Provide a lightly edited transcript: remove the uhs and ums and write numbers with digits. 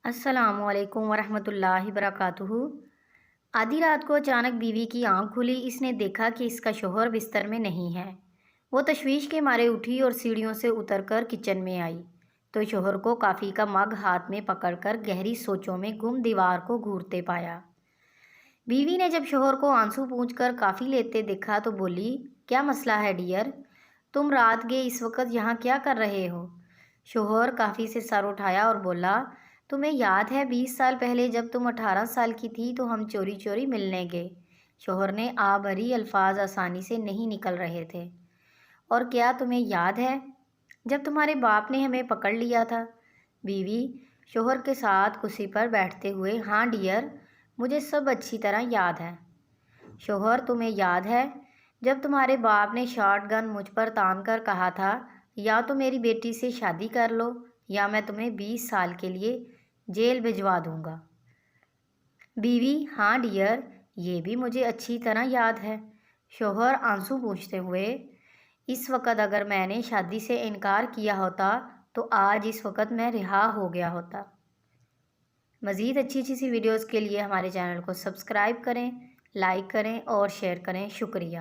السلام علیکم ورحمۃ اللہ وبرکاتہ۔ آدھی رات کو اچانک بیوی کی آنکھ کھلی۔ اس نے دیکھا کہ اس کا شوہر بستر میں نہیں ہے۔ وہ تشویش کے مارے اٹھی اور سیڑھیوں سے اتر کر کچن میں آئی تو شوہر کو کافی کا مگ ہاتھ میں پکڑ کر گہری سوچوں میں گم دیوار کو گھورتے پایا۔ بیوی نے جب شوہر کو آنسو پونچھ کر کافی لیتے دیکھا تو بولی، کیا مسئلہ ہے ڈیئر؟ تم رات گئے اس وقت یہاں کیا کر رہے ہو؟ شوہر کافی سے سر اٹھایا اور بولا، تمہیں یاد ہے 20 سال پہلے جب تم 18 سال کی تھی تو ہم چوری چوری ملنے گئے؟ شوہر نے بھری الفاظ آسانی سے نہیں نکل رہے تھے۔ اور کیا تمہیں یاد ہے جب تمہارے باپ نے ہمیں پکڑ لیا تھا؟ بیوی شوہر کے ساتھ کرسی پر بیٹھتے ہوئے، ہاں ڈیئر، مجھے سب اچھی طرح یاد ہے۔ شوہر، تمہیں یاد ہے جب تمہارے باپ نے شارٹ گن مجھ پر تان کر کہا تھا، یا تو میری بیٹی سے شادی کر لو یا میں تمہیں 20 سال کے لیے جیل بھجوا دوں گا؟ بیوی، ہاں ڈیئر، یہ بھی مجھے اچھی طرح یاد ہے۔ شوہر آنسو پوچھتے ہوئے، اس وقت اگر میں نے شادی سے انکار کیا ہوتا تو آج اس وقت میں رہا ہو گیا ہوتا۔ مزید اچھی سی ویڈیوز کے لیے ہمارے چینل کو سبسکرائب کریں، لائک کریں اور شیئر کریں۔ شکریہ۔